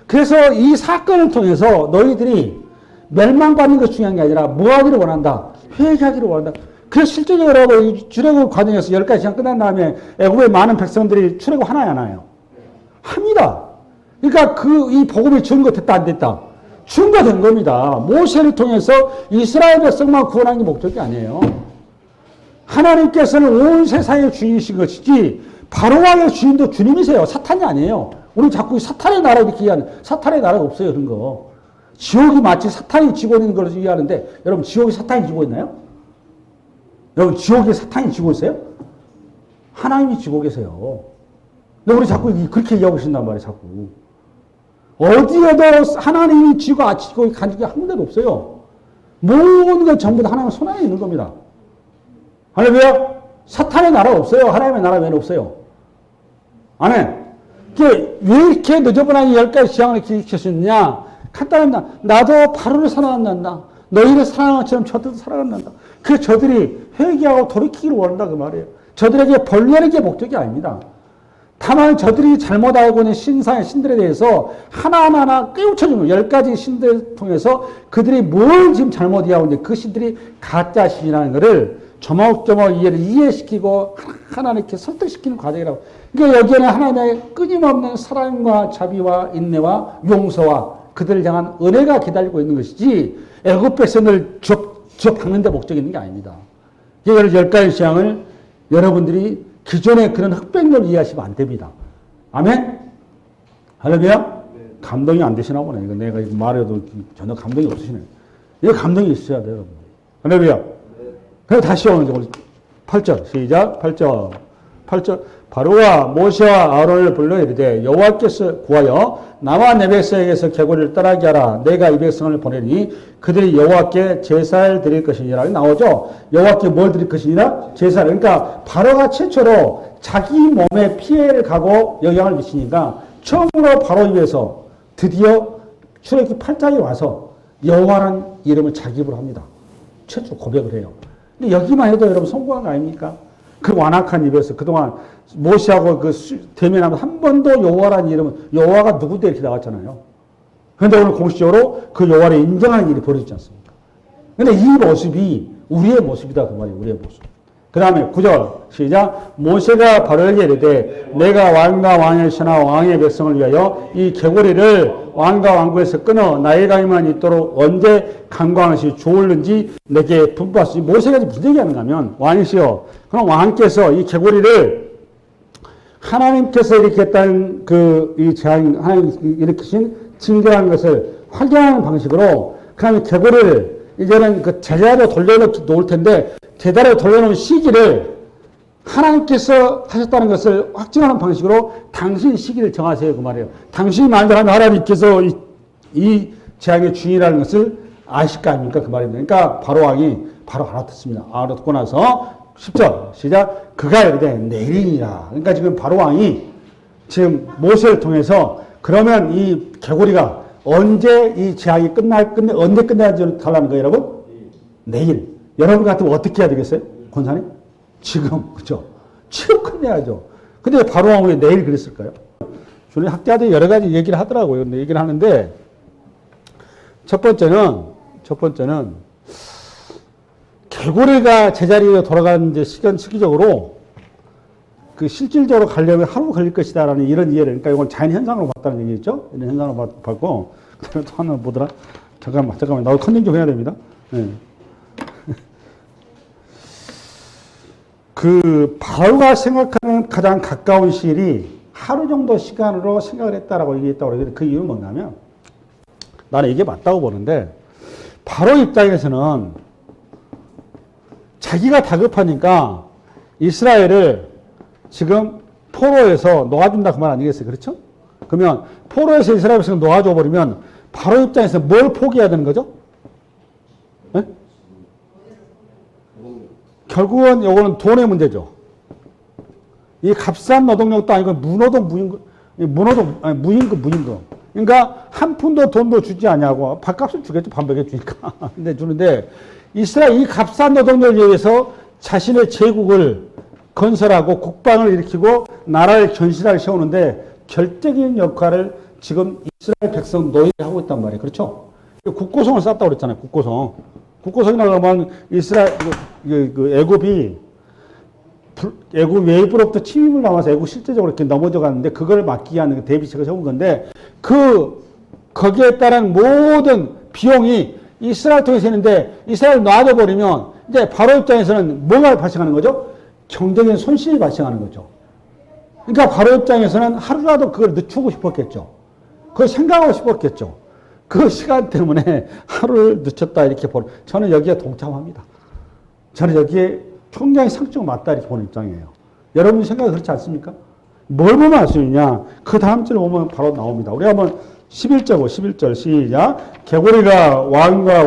그래서 이 사건을 통해서 너희들이 멸망받는 것이 중요한 게 아니라 뭐 하기를 원한다? 회개하기를 원한다. 그래서 실제적으로 이 출애굽 과정에서 10가지 시간 끝난 다음에 애굽의 많은 백성들이 출애굽 하나요 안 하나요? 합니다. 그러니까 이 복음이 준거됐다 안 됐다? 준거된 겁니다. 모세를 통해서 이스라엘 백성만 구원하는 게 목적이 아니에요. 하나님께서는 온 세상의 주인이신 것이지 바로왕의 주인도 주님이세요. 사탄이 아니에요. 우리 자꾸 사탄의 나라 이렇게 이해하는 사탄의 나라가 없어요. 그런 거. 지옥이 마치 사탄이 지고 있는 걸로 이해하는데 여러분 지옥이 사탄이 지고 있나요? 여러분 지옥이 사탄이 지고 있어요? 하나님이 지고 계세요. 근데 우리 자꾸 그렇게 이해하고 계신단 말이에요. 자꾸. 어디에도 하나님이 지고 아치고 간직이 한 군데도 없어요. 모든 건 전부 다 하나님의 손 안에 있는 겁니다. 할렐루야? 사탄의 나라가 없어요. 하나님의 나라 외에는 없어요. 아멘. 왜 이렇게 늦어버린 10가지 지향을 기억하셨느냐? 간단합니다. 나도 바로를 사랑한다. 너희를 사랑한 것처럼 저들도 사랑한다. 그래서 저들이 회개하고 돌이키기를 원한다 그 말이에요. 저들에게 벌레는 게 목적이 아닙니다. 다만 저들이 잘못 알고 있는 신들에 대해서 하나하나 깨우쳐주는 10가지 신들을 통해서 그들이 뭘 지금 잘못 이해하고 있는데 그 신들이 가짜 신이라는 것을 조목조목 이해시키고 하나하나 이렇게 설득시키는 과정이라고. 그러니까 여기에는 하나님의 끊임없는 사랑과 자비와 인내와 용서와 그들을 향한 은혜가 기다리고 있는 것이지 애굽 백성을 박는 데 목적이 있는 게 아닙니다. 이걸 10가지 재앙을 여러분들이 기존의 그런 흑백을 이해하시면 안 됩니다. 아멘? 할렐루야? 네. 감동이 안 되시나 보네. 이거 내가 이거 말해도 전혀 감동이 없으시네. 이거 감동이 있어야 돼요, 여러분. 할렐루야? 네. 그럼 다시 오늘 8절 시작. 8절 바로가 모세와 아론을 불러 이르되 여호와께서 구하여 나와 내 백성에게서 개고리를 떠나게 하라. 내가 이 백성을 보내니 그들이 여호와께 제사를 드릴 것이니라. 나오죠. 여호와께 뭘 드릴 것이니라? 제사를. 그러니까 바로가 최초로 자기 몸에 피해를 가고 영향을 미치니까 처음으로 바로 입에서 드디어 출애굽기 8장에 와서 여호와라는 이름을 자기 입으로 합니다. 최초로 고백을 해요. 근데 여기만 해도 여러분 성공한 거 아닙니까? 그 완악한 입에서 그동안 모세하고 대면하면 한 번도 여호와라는 이름은 여호와가 누구인데 이렇게 나왔잖아요. 그런데 오늘 공식적으로 그 여호와를 인정하는 일이 벌어지지 않습니까? 그런데 이 모습이 우리의 모습이다 그 말이에요. 우리의 모습. 그 다음에 9절 시작. 모세가 바로에게 이르되 내가 왕과 왕의 신하 왕의 백성을 위하여 이 개고리를 왕과 왕국에서 끊어 나의 강에만 있도록 언제 강광하시 좋을는지 내게 분부하시니. 모세가 무슨 얘기하는가 하면 왕이시여 그럼 왕께서 이 개고리를 하나님께서 이렇게 했다는 이 재앙 하나님 일으키신 징계한 것을 확인하는 방식으로 그 다음에 개고리를 이제는 그 제자로 돌려놓을 텐데 제자로 돌려놓은 시기를 하나님께서 하셨다는 것을 확증하는 방식으로 당신 시기를 정하세요 그 말이에요. 당신이 만들어낸 하나님께서 이 재앙의 주인이라는 것을 아실 거 아닙니까 그 말입니다. 그러니까 바로 왕이 바로 알아듣습니다. 알아듣고 나서 10절 시작. 그가 이르되 내일이니라. 그러니까 지금 바로 왕이 지금 모세를 통해서 그러면 이 개고리가 언제 이 재앙이 언제 끝나야지 달라는 거예요 여러분? 내일. 여러분 같으면 어떻게 해야 되겠어요? 권사님? 지금 그죠? 지금 끝내야죠. 근데 바로 왕이 왜 내일 그랬을까요? 주님 학자들이 여러 가지 얘기를 하더라고요. 근데 얘기를 하는데 첫 번째는 개고리가 제자리로 돌아가는 이제 시기적으로 그 실질적으로 가려면 하루 걸릴 것이다라는 이런 이해를, 그러니까 이건 자연 현상으로 봤다는 얘기겠죠? 이런 현상으로 봤고, 그다음에 또 하나 뭐더라? 잠깐만, 나도 컨닝 좀 해야 됩니다. 네. 그 바로가 생각하는 가장 가까운 시일이 하루 정도 시간으로 생각을 했다라고 얘기했다고 그러는데 그 이유는 뭐냐면 나는 이게 맞다고 보는데 바로 입장에서는 자기가 다급하니까 이스라엘을 지금 포로에서 놓아준다 그 말 아니겠어요? 그렇죠? 그러면 포로에서 이스라엘 백성 놓아줘 버리면 바로 입장에서 뭘 포기해야 되는 거죠? 네? 결국은 요거는 돈의 문제죠. 이 값싼 노동력도 아니고 무노동, 무임금. 그러니까 한 푼도 돈도 주지 않냐고. 밥값을 주겠죠. 밥 먹여주니까. 근데 주는데 이스라엘 이 값싼 노동력에 의해서 자신의 제국을 건설하고 국방을 일으키고 나라를 견실하게 세우는데 결정적인 역할을 지금 이스라엘 백성 노예가 하고 있단 말이에요. 그렇죠? 국고성을 쌓았다고 그랬잖아요. 국고성. 국고성이라고 하면 이스라엘, 애굽이 애굽 외부로부터 침입을 남아서 애굽 실제적으로 이렇게 넘어져 가는데 그걸 막기 위한 대비책을 세운 건데 거기에 따른 모든 비용이 이스라엘 통해서 했는데 이스라엘 놔둬 버리면 이제 바로 입장에서는 뭐가 발생하는 거죠? 경제적인 손실이 발생하는 거죠. 그러니까 바로 입장에서는 하루라도 그걸 늦추고 싶었겠죠. 그걸 생각하고 싶었겠죠. 그 시간 때문에 하루를 늦췄다 이렇게 보는, 저는 여기에 동참합니다. 저는 여기에 굉장히 상식적으로 맞다 이렇게 보는 입장이에요. 여러분 생각이 그렇지 않습니까? 뭘 보면 알 수 있냐? 그 다음 절에 보면 바로 나옵니다. 우리 한번 11절 시작. 개구리가 왕과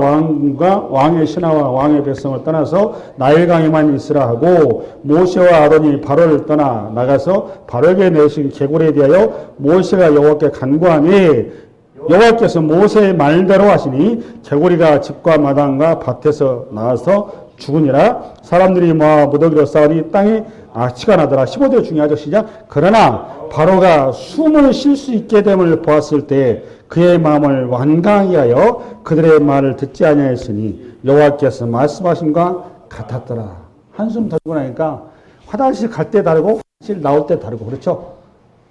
왕의 신하와 왕의 백성을 떠나서 나일강에만 있으라 하고 모세와 아론이 바로를 떠나 나가서 바로에게 내신 개구리에 대하여 모세가 여호와께 간구하니 여호와께서 모세의 말대로 하시니 개구리가 집과 마당과 밭에서 나와서 죽으니라. 사람들이 모아 무더기로 싸우니 땅에 악취가 나더라. 15절 중요하죠. 시작. 그러나 바로가 숨을 쉴 수 있게 됨을 보았을 때 그의 마음을 완강하게 하여 그들의 말을 듣지 아니하였으니 여호와께서 말씀하신과 같았더라. 한숨 덜고 나니까 화장실 갈 때 다르고 화장실 나올 때 다르고 그렇죠?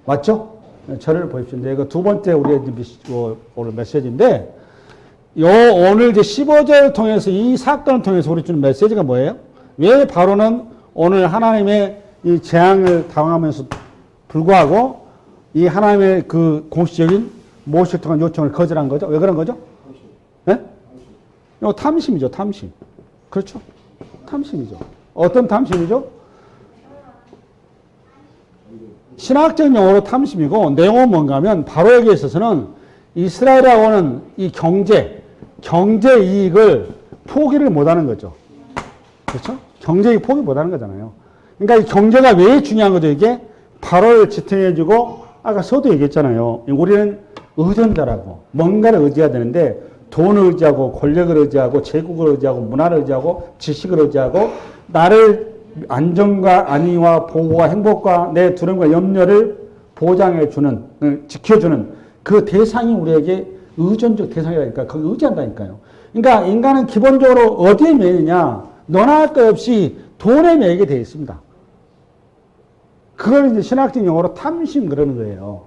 맞죠? 저를 보십시오. 이거 두 번째 우리의 오늘 메시지인데 오늘 이제 15절을 통해서 이 사건을 통해서 우리 주는 메시지가 뭐예요? 왜 바로는 오늘 하나님의 이 재앙을 당하면서 불구하고 이 하나님의 그 공식적인 모세를 통한 요청을 거절한 거죠? 왜 그런 거죠? 네? 이거 탐심이죠, 탐심. 그렇죠? 탐심이죠. 어떤 탐심이죠? 신학적 용어로 탐심이고 내용은 뭔가 하면 바로에게 있어서는 이스라엘하고는 이 경제 이익을 포기를 못하는 거죠. 그렇죠? 경제 이익 포기 못하는 거잖아요. 그러니까 이 경제가 왜 중요한 거죠? 이게 바로를 지탱해주고 아까 서도 얘기했잖아요. 우리는 의존자라고 뭔가를 의지해야 되는데 돈을 의지하고 권력을 의지하고 제국을 의지하고 문화를 의지하고 지식을 의지하고 나를 안정과 안위와 보호와 행복과 내 두려움과 염려를 보장해주는 지켜주는 그 대상이 우리에게 의존적 대상이라니까 거기 의지한다니까요. 그러니까 인간은 기본적으로 어디에 매이느냐 너나 할 것 없이 돈에 매이게 되어 있습니다. 그걸 이제 신학적 용어로 탐심 그러는 거예요.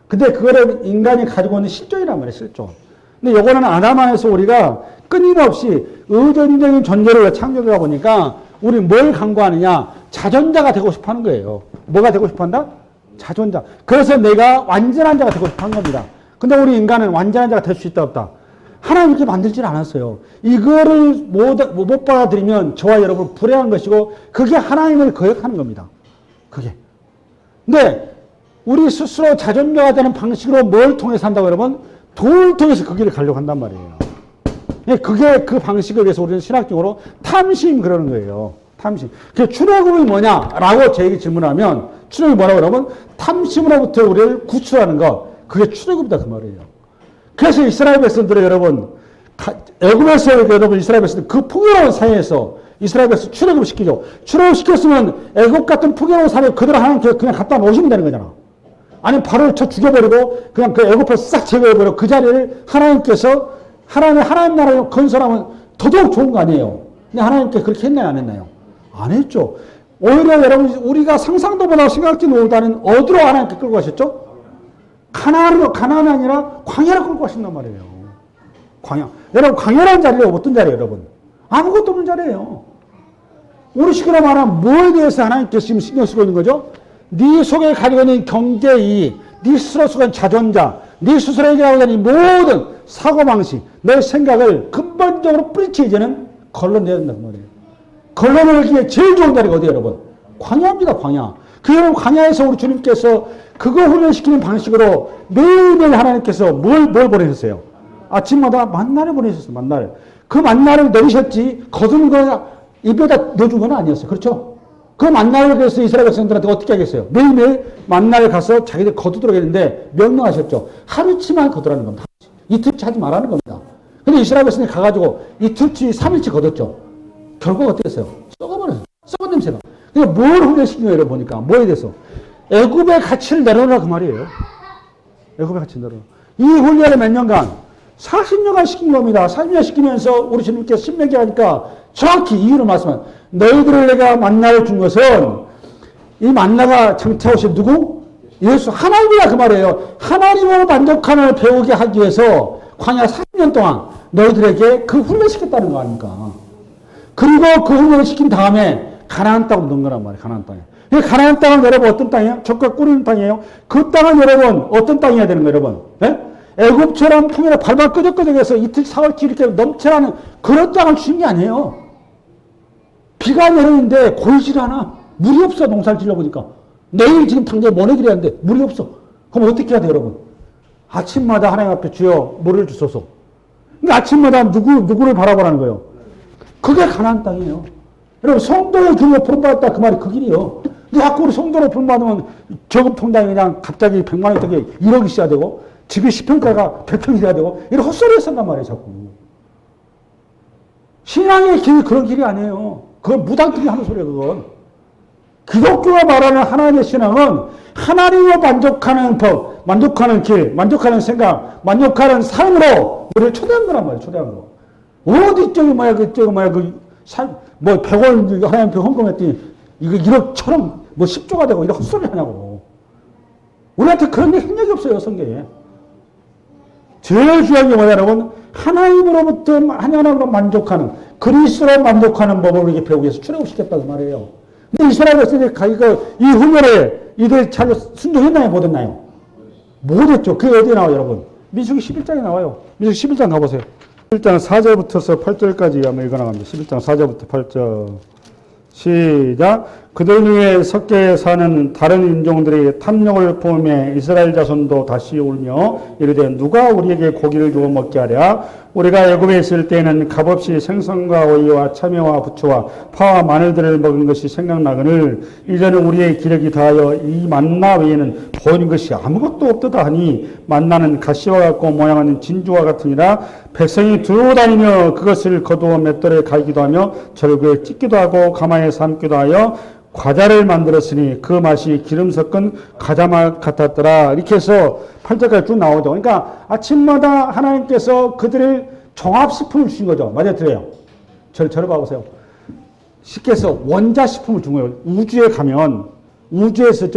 근데 그거를 인간이 가지고 있는 실존이란 말이에요, 실존. 근데 요거는 아담 안에서 우리가 끊임없이 의존적인 존재를 창조하다 보니까 우리 뭘 강구하느냐? 자존자가 되고 싶어 하는 거예요. 뭐가 되고 싶어 한다? 자존자. 그래서 내가 완전한 자가 되고 싶어 한 겁니다. 근데 우리 인간은 완전한 자가 될 수 있다 없다? 하나님 이렇게 만들질 않았어요. 이거를 못 받아들이면 저와 여러분 불행한 것이고 그게 하나님을 거역하는 겁니다. 그게. 근데 우리 스스로 자존자가 되는 방식으로 뭘 통해서 한다고 여러분? 돈을 통해서 그 길을 가려고 한단 말이에요. 그게 그 방식을 위해서 우리는 신학적으로 탐심 그러는 거예요. 탐심. 그 출애굽이 뭐냐라고 저에게 질문하면 출애굽이 뭐라고 그러면 탐심으로부터 우리를 구출하는 것. 그게 출애굽이다 그 말이에요. 그래서 이스라엘 백성들을 여러분 애굽에서 여러분 이스라엘 백성들 그 풍요로운 사회에서 이스라엘 백성 출애굽 시키죠. 출애굽 시켰으면 애굽 같은 풍요로운 사회 그대로 하나님께 그냥 갖다 놓으시면 되는 거잖아. 아니면 바로 쳐 죽여버리고 그냥 그 애굽을 싹 제거해버리고 그 자리를 하나님께서 하나님 나라를 건설하면 더더욱 좋은 거 아니에요. 근데 하나님께 그렇게 했나요? 안 했나요? 안 했죠. 오히려 여러분 우리가 상상도 못하고 생각지 못하는 어디로 하나님께 끌고 가셨죠? 가나안이 아니라 광야로 끌고 가신단 말이에요. 광야. 여러분 광야라는 자리가 어떤 자리예요 여러분? 아무것도 없는 자리예요. 우리 식으로 말하면 뭐에 대해서 하나님께서 지금 신경 쓰고 있는 거죠? 네 속에 가지고 있는 경제이익, 네 스스로 쓰고 있는 자존자, 네 스스로에게 하고 있는 모든 사고방식, 내 생각을 근본적으로 뿌리쳐 이제는 걸러내야 된단 말이에요. 걸러내기에 제일 좋은 자리가 어디예요 여러분? 광야입니다. 광야. 그 여러분 광야에서 우리 주님께서 그거 훈련시키는 방식으로 매일매일 하나님께서 뭘 보내셨어요? 아침마다 만나를 보내셨어요. 만나를. 그 만나를 내리셨지 거둔 거 입에다 넣어준 건 아니었어요. 그렇죠? 그 만나를 그래서 이스라엘 백성들한테 어떻게 하겠어요? 매일매일 만나를 가서 자기들 거두도록 했는데 명령하셨죠. 하루치만 거두라는 겁니다. 이틀치 하지 말라는 겁니다. 근데 이스라엘 백성이 가가지고 이틀치 3일치 거뒀죠. 결과가 어땠어요? 썩어버렸어요. 썩은 냄새가. 그러니까 뭘 훈련시킨 거예요? 보니까 뭐에 대해서? 애굽의 가치를 내려놓으라 그 말이에요. 애굽의 가치를 내려놓으라. 이 훈련을 몇 년간? 40년간 시킨 겁니다. 40년 시키면서 우리 주님께서 신명기 하니까 정확히 이유를 말씀하세요. 너희들을 내가 만나를 준 것은 이 만나가 장차오신 누구? 예수 하나님이라 그 말이에요. 하나님을 만족하는 배우게 하기 위해서 광야 40년 동안 너희들에게 그 훈련시켰다는 거 아닙니까? 그리고 그 훈련을 시킨 다음에 가나안 땅으로 넣은 거란 말이에요. 가나안 땅에. 가나안 땅은 여러분 어떤 땅이에요? 적과 꿀리는 땅이에요. 그 땅은 여러분 어떤 땅이어야 되는 거예요, 여러분? 네? 애굽처럼 풍이나 발발 끄적끄적해서 이틀 사흘치 이렇게 넘쳐나는 그런 땅을 주신 게 아니에요. 비가 내리는데 고이질 않아. 물이 없어, 농사를 지려보니까. 내일 지금 당장 모내기를 하는데 물이 없어. 그럼 어떻게 해야 돼, 여러분? 아침마다 하나님 앞에 주여 물을 주소서. 그러니까 아침마다 누구를 바라보라는 거예요? 그게 가나안 땅이에요. 여러분, 성도의 길로 부름받았다. 그 말이 그 길이에요. 근데 자꾸 우리 성도로 부름받으면 저금통장이 그냥 갑자기 100만 원 되게 1억이 있어야 되고, 집이 10평가가 100평이 돼야 되고, 이런 헛소리 했었단 말이에요, 자꾸. 신앙의 길이 그런 길이 아니에요. 그건 무당들이 하는 소리예요, 그건. 기독교가 말하는 하나님의 신앙은 하나님을 만족하는 법, 만족하는 길, 만족하는 생각, 만족하는 삶으로 우리를 초대한 거란 말이에요, 초대한 거. 어디 저기 뭐야, 뭐 100원 하나님 표 헌금했더니 이거 1억처럼 뭐 10조가 되고 이런 헛소리 하냐고. 우리한테 그런 게 생각이 없어요, 성경에. 제일 중요한 게 뭐냐면 하나님으로부터 하나님으로 만족하는 그리스도로 만족하는 법을 우리에게 배우기 위해서 출애굽시켰다고 말이에요. 근데 이스라엘 백성들이 이 훈련에 이들 잘 순종했나요? 못했나요? 못했죠. 그게 어디에 나와요, 여러분? 민수기 11장에 나와요. 민수기 11장 가보세요. 11장 4절부터 8절까지 한번 읽어나갑니다. 11장 4절부터 8절. 시작. 그들 중에 섞여 사는 다른 인종들이 탐욕을 보며 이스라엘 자손도 다시 울며 이르되 누가 우리에게 고기를 주어 먹게 하랴. 우리가 애굽에 있을 때에는 값없이 생선과 오이와 참외와 부추와 파와 마늘들을 먹은 것이 생각나거늘 이제는 우리의 기력이 다하여 이 만나 외에는 보이는 것이 아무것도 없도다 하니 만나는 가시와 같고 모양은 진주와 같으니라. 백성이 두루 다니며 그것을 거두어 맷돌에 갈기도 하며 절구에 찢기도 하고 가마에 삶기도 하여 과자를 만들었으니 그 맛이 기름 섞은 과자맛 같았더라. 이렇게 해서 8절까지 쭉 나오죠. 그러니까 아침마다 하나님께서 그들을 종합식품을 주신 거죠. 맞아요, 들어요. 저를 봐보세요. 쉽게 해서 원자식품을 준 거예요. 우주에 가면 우주에서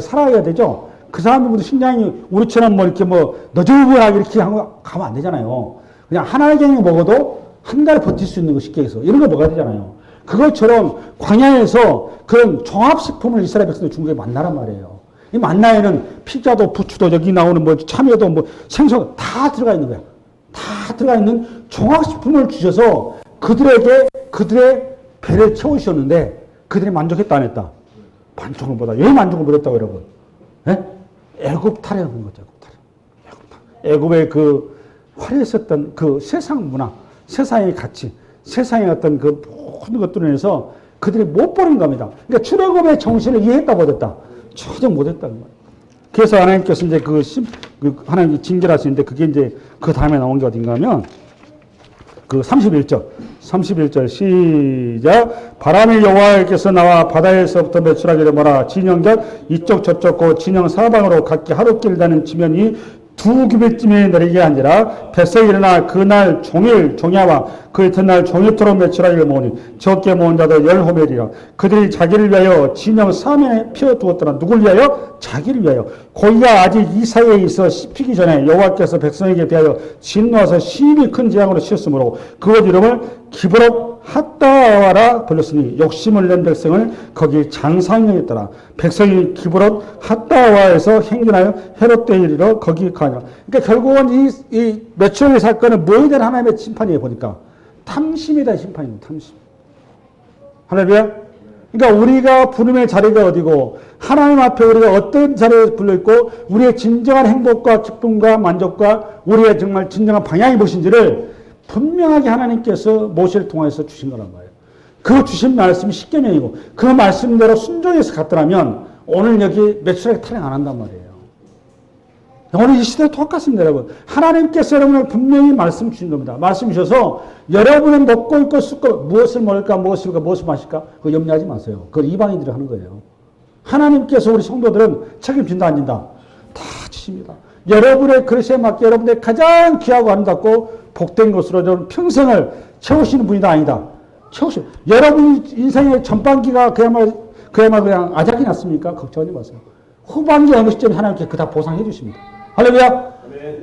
살아야 되죠. 그 사람들도 신장이 우리처럼 뭐 이렇게 너저분하게 이렇게 가면 안 되잖아요. 그냥 하나의 경이 먹어도 한 달 버틸 수 있는 거 쉽게 해서 이런 거 먹어야 되잖아요. 그것처럼 광야에서 그런 종합식품을 이스라엘 백성들 준 게 만나란 말이에요. 이 만나에는 피자도 부추도 여기 나오는 참외도 생선 다 들어가 있는 거야. 다 들어가 있는 종합식품을 주셔서 그들에게 그들의 배를 채우셨는데 그들이 만족했다 안 했다? 만족을 못하다. 왜 만족을 못했다고 여러분? 예? 애굽 탈이라는 거죠. 애굽의 그 화려했었던 그 세상 문화, 세상의 가치, 세상의 어떤 그 모든 것들을 인해서 그들이 못 버린 겁니다. 그러니까 출애굽의 정신을 이해했다 못했다? 전혀 못했다는 거예요. 그래서 하나님께서 이제 하나님이 징계하시는데 그게 이제 그 다음에 나온 게 어딘가 하면 그 31절 시작. 바람이 여호와께서 나와 바다에서부터 매출하게 되므라 진영곁 이쪽 저쪽 진영 사방으로 각기 하루길 다는 지면이 2규빗쯤에 내리게 한지라. 백성이 일어나 그날 종일 종야와 그 이튿날 종이토록 매출하기를 모으니 적게 모은 자도 10호멜이라. 그들이 자기를 위하여 진영 3면에 피워두었더라. 누굴 위하여? 자기를 위하여. 고기가 아직 이 사이에 있어 씹히기 전에 여호와께서 백성에게 대하여 진노하사 심히 큰 재앙으로 치셨으므로 그곳 이름을 기브롯 핫다와라 불렀으니 욕심을 낸 백성을 거기 장상령했더라. 백성이 기브롯 핫다와에서 행진하여 헤롯 때에 이르러 거기 가니라. 그러니까 결국은 이 매출의 사건은 뭐에 대한 하나님의 심판이에요. 보니까 탐심에 대한 심판입니다. 탐심. 할렐루야. 그러니까 우리가 부름의 자리가 어디고 하나님 앞에 우리가 어떤 자리에 불려있고 우리의 진정한 행복과 기쁨과 만족과 우리의 정말 진정한 방향이 무엇인지를 분명하게 하나님께서 모세를 통해서 주신 거란 말이에요. 그 주신 말씀이 십계명이고 그 말씀대로 순종해서 갔더라면 오늘 여기 매출액 탈행 안 한단 말이에요. 오늘 이 시대도 똑같습니다, 여러분. 하나님께서 여러분을 분명히 말씀 주신 겁니다. 말씀 주셔서 여러분은 먹고 입고 쓰고 무엇을 먹을까, 무엇을 입을까, 무엇을 마실까? 그거 염려하지 마세요. 그걸 이방인들이 하는 거예요. 하나님께서 우리 성도들은 책임진다, 안 진다? 다 지십니다. 여러분의 그릇에 맞게 여러분의 가장 귀하고 아름답고 복된 것으로 여러분 평생을 채우시는 분이다, 아니다? 채우시는. 여러분 인생의 전반기가 그야말로 그냥 아작이 났습니까? 걱정하지 마세요. 후반기 어느 시점에 하나님께 그다 보상해 주십니다. 할렐루야.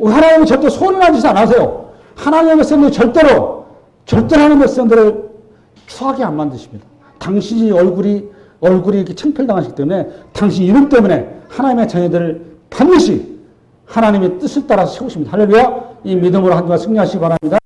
하나님은 절대 손해난 짓 안 하세요. 하나님의 백성들 절대로 하나님의 백성들을 추하게 안 만드십니다. 당신이 얼굴이 이렇게 창필당하시기 때문에 당신 이름 때문에 하나님의 자녀들을 반드시 하나님의 뜻을 따라서 세우십니다. 할렐루야. 이 믿음으로 한 주간 승리하시기 바랍니다.